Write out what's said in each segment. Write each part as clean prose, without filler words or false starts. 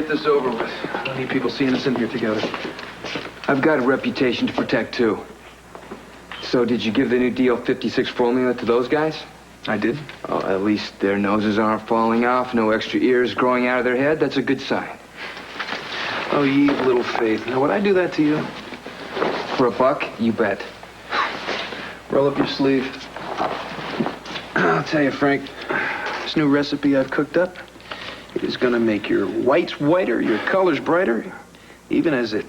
get this over with. I don't need people seeing us in here together. I've got a reputation to protect, too. So did you give the new deal 56 formula to those guys? I did? Oh, at least their noses aren't falling off, no extra ears growing out of their head. That's a good sign. Oh, ye of little faith. Now, would I do that to you? For $1, you bet. Roll up your sleeve. I'll tell you, Frank, this new recipe I've cooked up, it is going to make your whites whiter, your colors brighter, even as it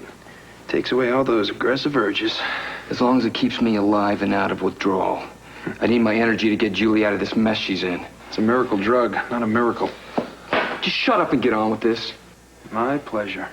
takes away all those aggressive urges. As long as it keeps me alive and out of withdrawal. I need my energy to get Julie out of this mess she's in. It's a miracle drug, not a miracle. Just shut up and get on with this. My pleasure.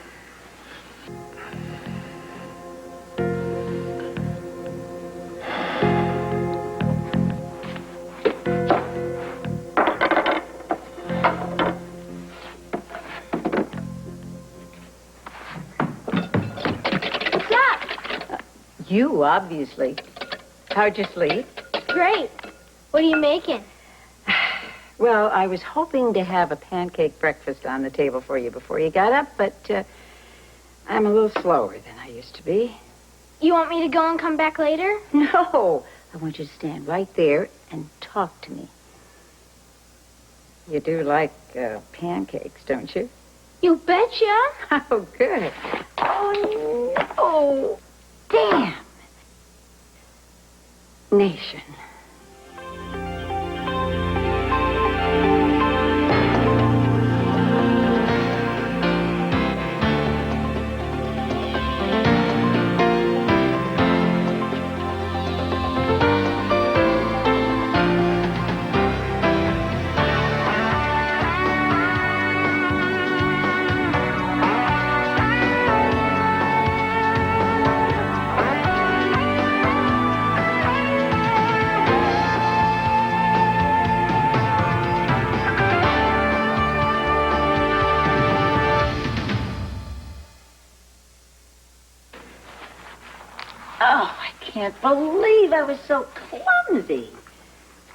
You, obviously. How'd you sleep? Great. What are you making? Well, I was hoping to have a pancake breakfast on the table for you before you got up, but I'm a little slower than I used to be. You want me to go and come back later? No. I want you to stand right there and talk to me. You do like pancakes, don't you? You betcha. Oh, good. Oh, no. Damn. Nation. Oh, I can't believe I was so clumsy.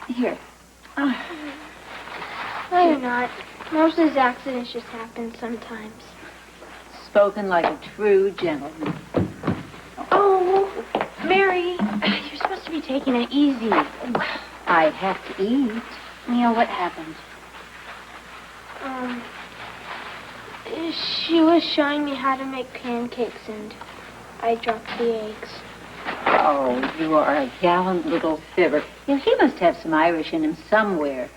Here. Oh. No, you're not. Most of these accidents just happen sometimes. Spoken like a true gentleman. Oh, Mary, you're supposed to be taking it easy. I have to eat. Neil, what happened? She was showing me how to make pancakes, and I dropped the eggs. Oh, you are a gallant little fibber. Yeah, he must have some Irish in him somewhere.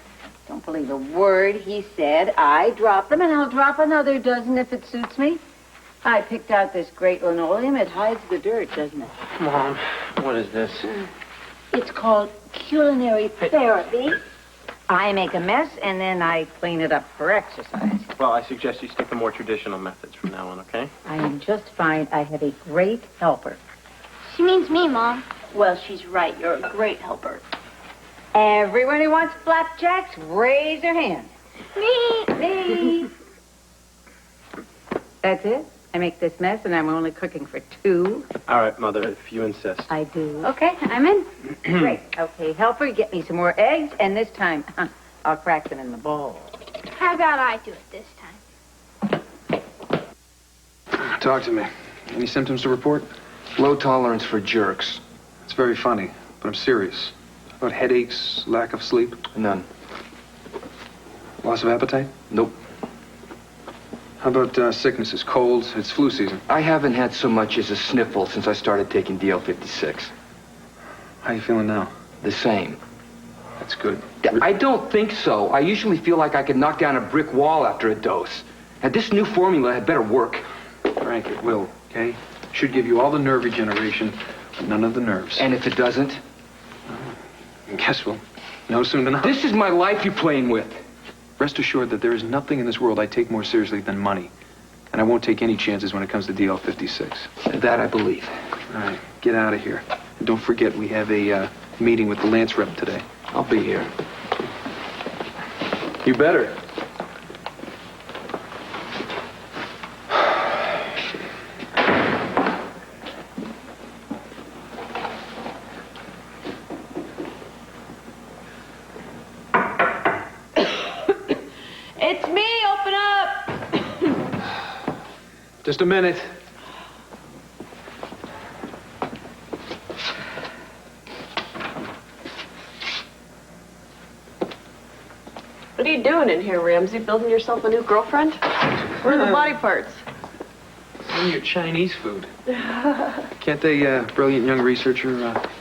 Don't believe a word he said. I dropped them, and I'll drop another dozen if it suits me. I picked out this great linoleum. It hides the dirt, doesn't it? Mom, what is this? It's called culinary therapy. I make a mess, and then I clean it up for exercise. Well, I suggest you stick to more traditional methods from now on, okay? I am just fine. I have a great helper. She means me, Mom. Well, she's right. You're a great helper. Everyone who wants flapjacks, raise their hand. Me. That's it? I make this mess, and I'm only cooking for 2. All right, Mother, if you insist. I do. Okay, I'm in. Great. Okay, helper, get me some more eggs, and this time, I'll crack them in the bowl. How about I do it this time? Talk to me. Any symptoms to report? Low tolerance for jerks. It's very funny, but I'm serious. About headaches, lack of sleep? None. Loss of appetite? Nope. How about sicknesses, colds? It's flu season. I haven't had so much as a sniffle since I started taking DL56. How you feeling now? The same. That's good. I don't think so. I usually feel like I could knock down a brick wall after a dose. And this new formula had better work. Frank, it will, okay? Should give you all the nerve regeneration, but none of the nerves. And if it doesn't? Guess we'll know soon enough. This is my life you're playing with. Rest assured that there is nothing in this world I take more seriously than money. And I won't take any chances when it comes to DL56. That I believe. All right, get out of here. And don't forget, we have a meeting with the Lance rep today. I'll be here. You better. It's me. Open up. Just a minute. What are you doing in here, Ramsey? Building yourself a new girlfriend? Where are the body parts? Some of your Chinese food. Can't a brilliant young researcher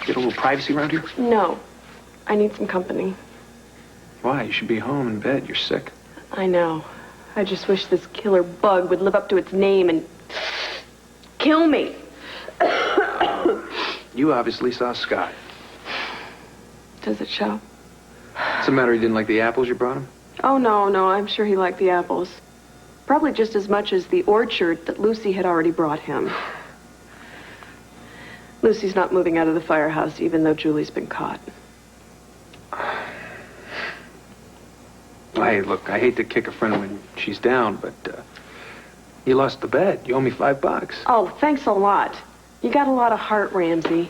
get a little privacy around here? No. I need some company. Why? You should be home in bed. You're sick. I know. I just wish this killer bug would live up to its name and kill me. You obviously saw Scott. Does it show? What's the matter? He didn't like the apples you brought him? Oh, no. I'm sure he liked the apples. Probably just as much as the orchard that Lucy had already brought him. Lucy's not moving out of the firehouse, even though Julie's been caught. Hey, look, I hate to kick a friend when she's down, but you lost the bet. You owe me $5. Oh, thanks a lot. You got a lot of heart, Ramsey.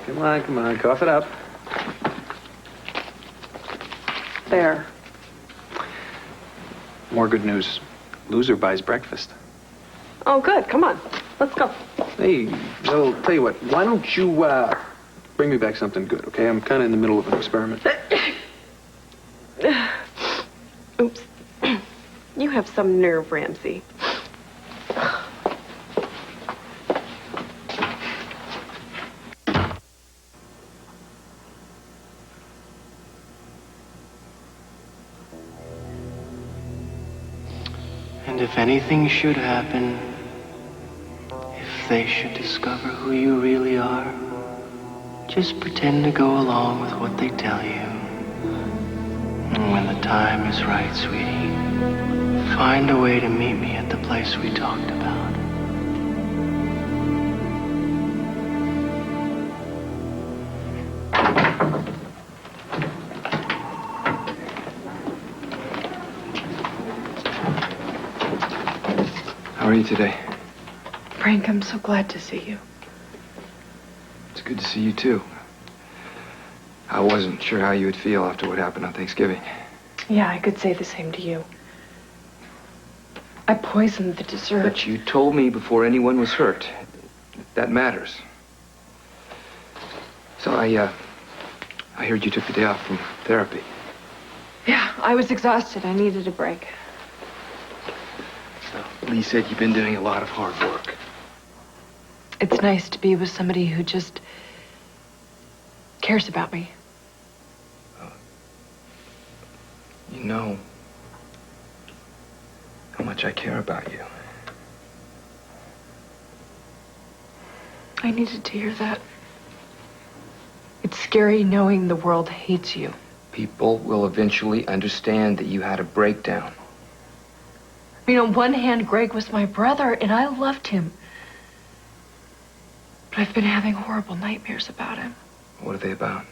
Come on, cough it up. There. More good news. Loser buys breakfast. Oh, good. Come on. Let's go. Hey, I'll tell you what. Why don't you bring me back something good, okay? I'm kind of in the middle of an experiment. Oops. You have some nerve, Ramsey. And if anything should happen, if they should discover who you really are, just pretend to go along with what they tell you. And when the time is right, sweetie, find a way to meet me at the place we talked about. How are you today? Frank, I'm so glad to see you. It's good to see you, too. I wasn't sure how you would feel after what happened on Thanksgiving. Yeah, I could say the same to you. I poisoned the dessert. But you told me before anyone was hurt. That matters. So I heard you took the day off from therapy. Yeah, I was exhausted. I needed a break. Lee said you've been doing a lot of hard work. It's nice to be with somebody who just cares about me. You know how much I care about you. I needed to hear that. It's scary knowing the world hates you. People will eventually understand that you had a breakdown. I mean, on one hand, Greg was my brother, and I loved him. But I've been having horrible nightmares about him. What are they about?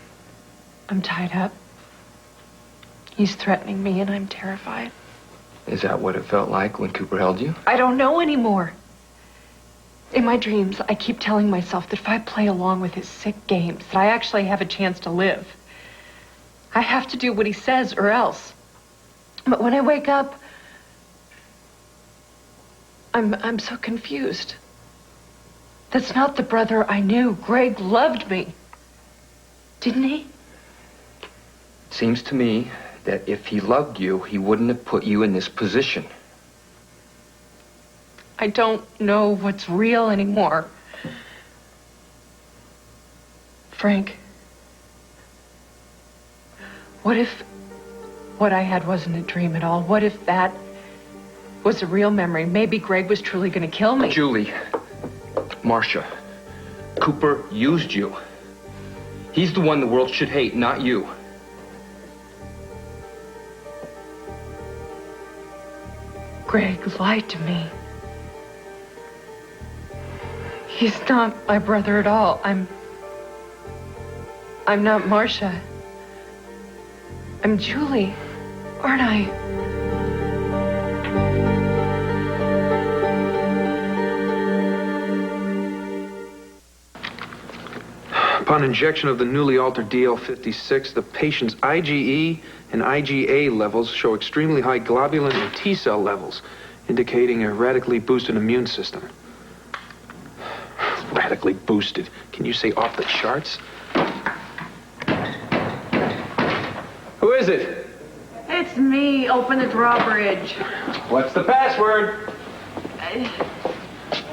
I'm tied up. He's threatening me, and I'm terrified. Is that what it felt like when Cooper held you? I don't know anymore. In my dreams, I keep telling myself that if I play along with his sick games, that I actually have a chance to live. I have to do what he says or else. But when I wake up, I'm so confused. That's not the brother I knew. Greg loved me. Didn't he? Seems to me that if he loved you, he wouldn't have put you in this position. I don't know what's real anymore. Frank, what if what I had wasn't a dream at all? What if that was a real memory? Maybe Greg was truly going to kill me. Julie, Marcia, Cooper used you. He's the one the world should hate, not you. Greg lied to me. He's not my brother at all. I'm not Marcia. I'm Julie, aren't I? Upon injection of the newly altered DL56, the patient's IgE and IgA levels show extremely high globulin and T cell levels. indicating a radically boosted immune system. Radically boosted. Can you say off the charts? Who is it? It's me. Open the drawbridge. What's the password?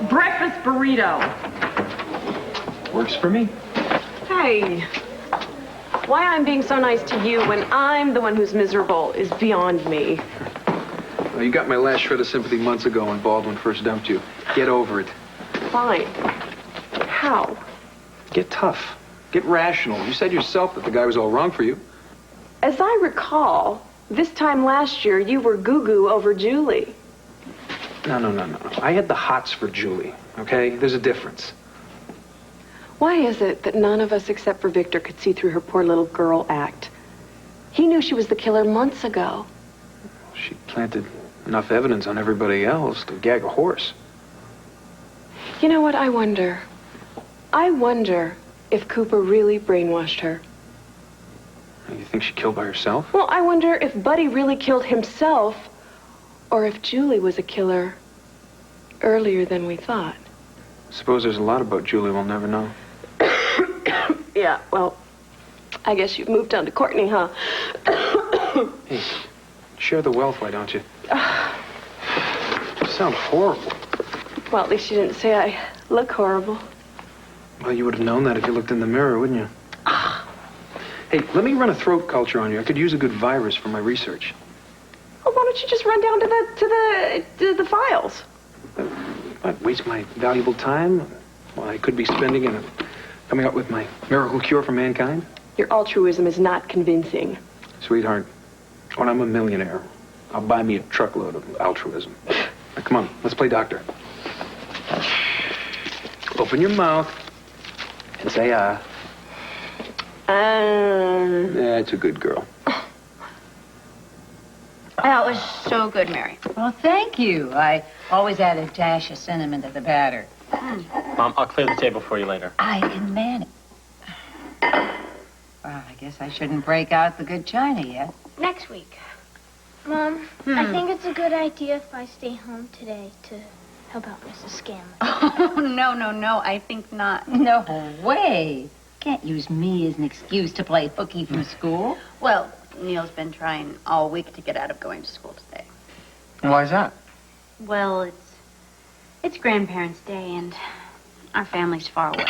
Breakfast burrito. Works for me. Hey, why I'm being so nice to you when I'm the one who's miserable is beyond me. Well, you got my last shred of sympathy months ago when Baldwin first dumped you. Get over it. Fine. How? Get tough. Get rational. You said yourself that the guy was all wrong for you. As I recall, this time last year you were goo-goo over Julie. No. I had the hots for Julie, okay? There's a difference. Why is it that none of us except for Victor could see through her poor little girl act? He knew she was the killer months ago. She planted enough evidence on everybody else to gag a horse. You know what I wonder? I wonder if Cooper really brainwashed her. You think she killed by herself? Well, I wonder if Buddy really killed himself or if Julie was a killer earlier than we thought. Suppose there's a lot about Julie we'll never know. Yeah, well, I guess you've moved on to Courtney, huh? Hey, share the wealth, why don't you? You sound horrible. Well, at least you didn't say I look horrible. Well, you would have known that if you looked in the mirror, wouldn't you? Hey, let me run a throat culture on you. I could use a good virus for my research. Well, why don't you just run down to the files? What, waste my valuable time? Well, I could be spending it coming up with my miracle cure for mankind. Your altruism is not convincing. Sweetheart, when I'm a millionaire, I'll buy me a truckload of altruism. Now, come on, let's play doctor. Open your mouth and say, That's a good girl. That was so good, Mary. Well, thank you. I always add a dash of cinnamon to the batter. Mom, I'll clear the table for you later. I can manage. Well, I guess I shouldn't break out the good china yet. Next week. Mom, I think it's a good idea if I stay home today to help out Mrs. Scanlon. Oh, no, I think not. No way. Can't use me as an excuse to play hooky from school. Well, Neil's been trying all week to get out of going to school today. Why is that? Well, it's Grandparents' Day, and our family's far away.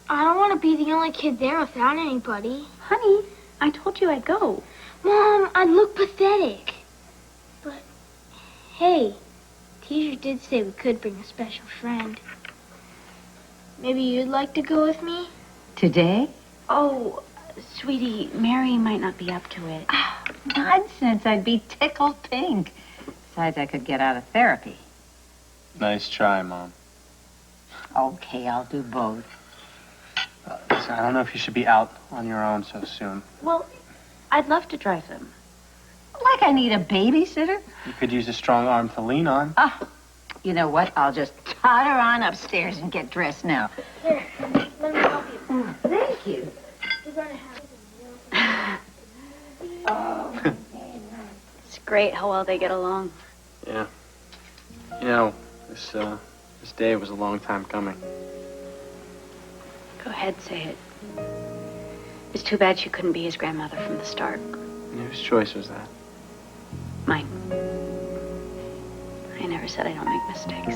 I don't want to be the only kid there without anybody. Honey, I told you I'd go. Mom, I'd look pathetic. But, hey, teacher did say we could bring a special friend. Maybe you'd like to go with me? Today? Oh, sweetie, Mary might not be up to it. Nonsense. I'd be tickled pink. Besides, I could get out of therapy. Nice try, Mom. Okay, I'll do both. Listen, I don't know if you should be out on your own so soon. Well, I'd love to drive them. Like I need a babysitter? You could use a strong arm to lean on. You know what? I'll just totter on upstairs and get dressed now. Here, let me help you. Thank you. You're going to have It's great how well they get along. Yeah. You know, this day was a long time coming. Go ahead, say it. It's too bad she couldn't be his grandmother from the start. Whose choice was that? Mine. I never said I don't make mistakes.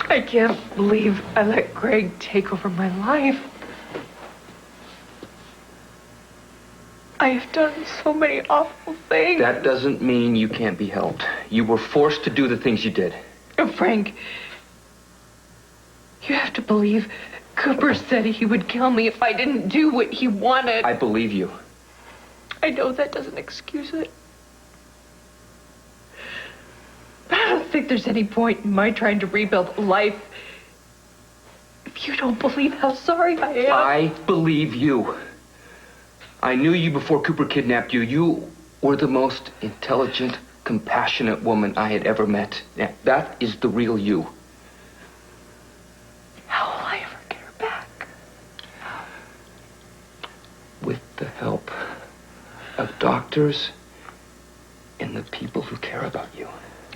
I can't believe I let Greg take over my life. I have done so many awful things. That doesn't mean you can't be helped. You were forced to do the things you did. Frank, you have to believe Cooper said he would kill me if I didn't do what he wanted. I believe you. I know that doesn't excuse it. But I don't think there's any point in my trying to rebuild a life if you don't believe how sorry I am. I believe you. I knew you before Cooper kidnapped you. You were the most intelligent, compassionate woman I had ever met. Yeah, that is the real you. How will I ever get her back? With the help of doctors and the people who care about you.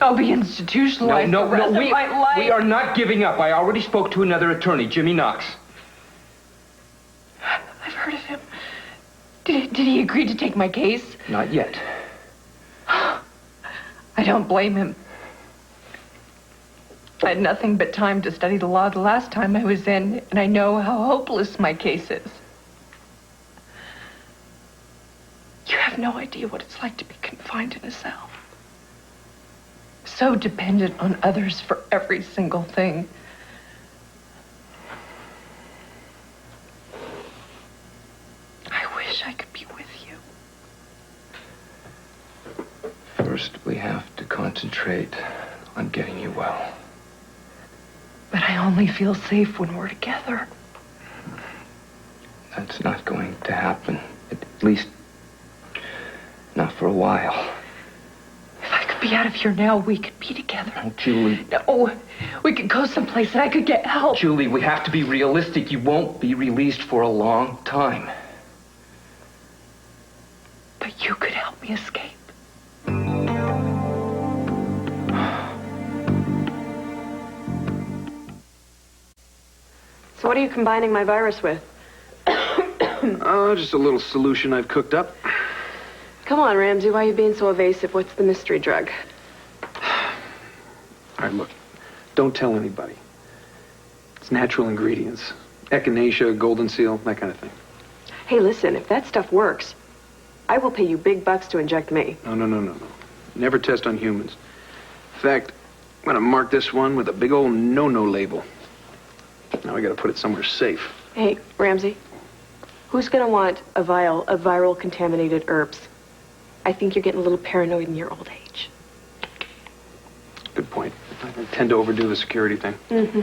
I'll be institutionalized the rest of my life. We are not giving up. I already spoke to another attorney, Jimmy Knox. I've heard of him. Did he agree to take my case? Not yet. I don't blame him. I had nothing but time to study the law the last time I was in, and I know how hopeless my case is. You have no idea what it's like to be confined in a cell. So dependent on others for every single thing. I wish I could be with you. First, we have to concentrate on getting you well. But I only feel safe when we're together. That's not going to happen. At least, not for a while. If I could be out of here now, we could be together. Oh, Julie. No, we could go someplace and I could get help. Julie, we have to be realistic. You won't be released for a long time. But you could help me escape. So what are you combining my virus with? Oh, just a little solution I've cooked up. Come on, Ramsey, why are you being so evasive? What's the mystery drug? All right, look, don't tell anybody. It's natural ingredients. Echinacea, golden seal, that kind of thing. Hey, listen, if that stuff works, I will pay you big bucks to inject me. No. Never test on humans. In fact, I'm gonna mark this one with a big old no-no label. Now I gotta put it somewhere safe. Hey, Ramsey, who's gonna want a vial of viral contaminated herbs? I think you're getting a little paranoid in your old age. Good point. I tend to overdo the security thing. Mm-hmm.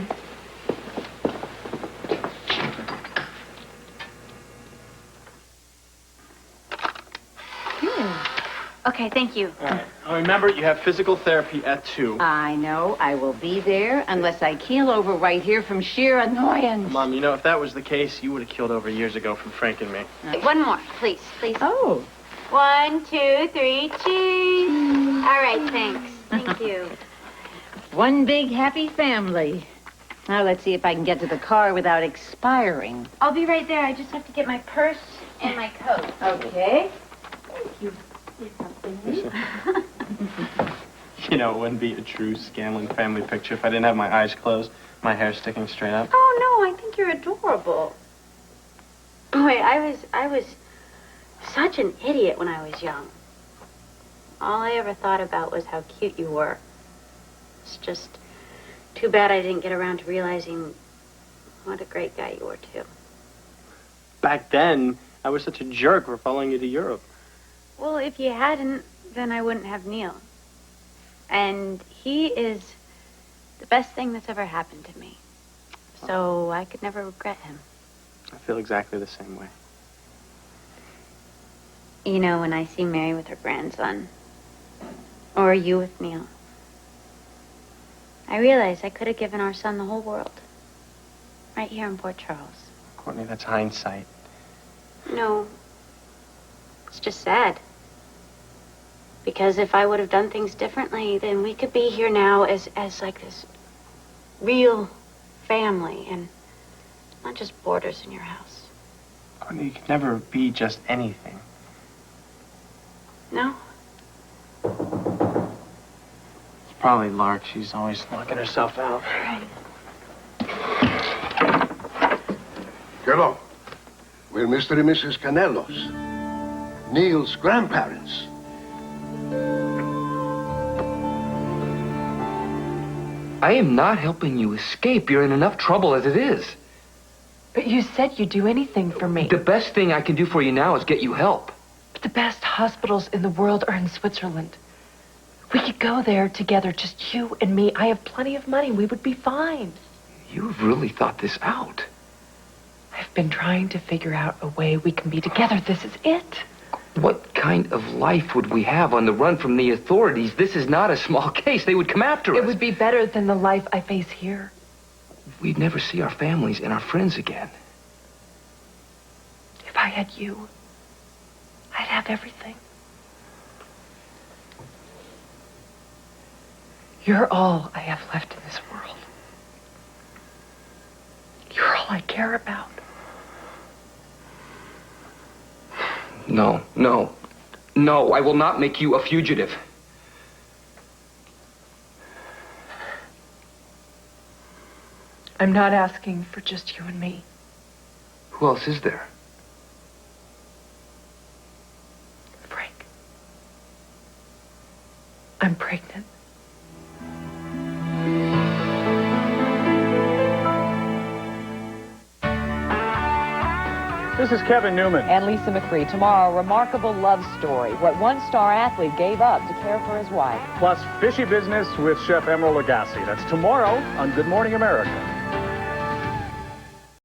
Okay, thank you. All right. Oh, remember, you have physical therapy at 2. I know. I will be there unless I keel over right here from sheer annoyance. Mom, you know, if that was the case, you would have killed over years ago from Frank and me. One more, please. Oh. 1, 2, 3, cheese. All right, thanks. Thank you. One big happy family. Now let's see if I can get to the car without expiring. I'll be right there. I just have to get my purse and my coat. Okay. You know, it wouldn't be a true Scanlon family picture if I didn't have my eyes closed, my hair sticking straight up. Oh, no, I think you're adorable. Boy, I was such an idiot when I was young. All I ever thought about was how cute you were. It's just too bad I didn't get around to realizing what a great guy you were, too. Back then, I was such a jerk for following you to Europe. Well, if you hadn't, then I wouldn't have Neil. And he is the best thing that's ever happened to me. So I could never regret him. I feel exactly the same way. You know, when I see Mary with her grandson, or you with Neil, I realize I could have given our son the whole world. Right here in Port Charles. Courtney, that's hindsight. No. It's just sad. Because if I would have done things differently, then we could be here now as like this real family and not just boarders in your house. Courtney, you could never be just anything. No? It's probably Lark. She's always knocking herself out. Right. Hello. We're Mr. and Mrs. Canellos, Neil's grandparents. I am not helping you escape. You're in enough trouble as it is. But you said you'd do anything for me. The best thing I can do for you now is get you help. But the best hospitals in the world are in Switzerland. We could go there together, just you and me. I have plenty of money. We would be fine. You've really thought this out. I've been trying to figure out a way we can be together. This is it. What kind of life would we have on the run from the authorities? This is not a small case. They would come after us. It would be better than the life I face here. We'd never see our families and our friends again. If I had you, I'd have have everything. You're all I have left in this world. You're all I care about. No, no, no, I will not make you a fugitive. I'm not asking for just you and me. Who else is there? Frank. I'm pregnant. This is Kevin Newman. And Lisa McCree. Tomorrow, a remarkable love story. What one star athlete gave up to care for his wife. Plus, fishy business with Chef Emeril Lagasse. That's tomorrow on Good Morning America.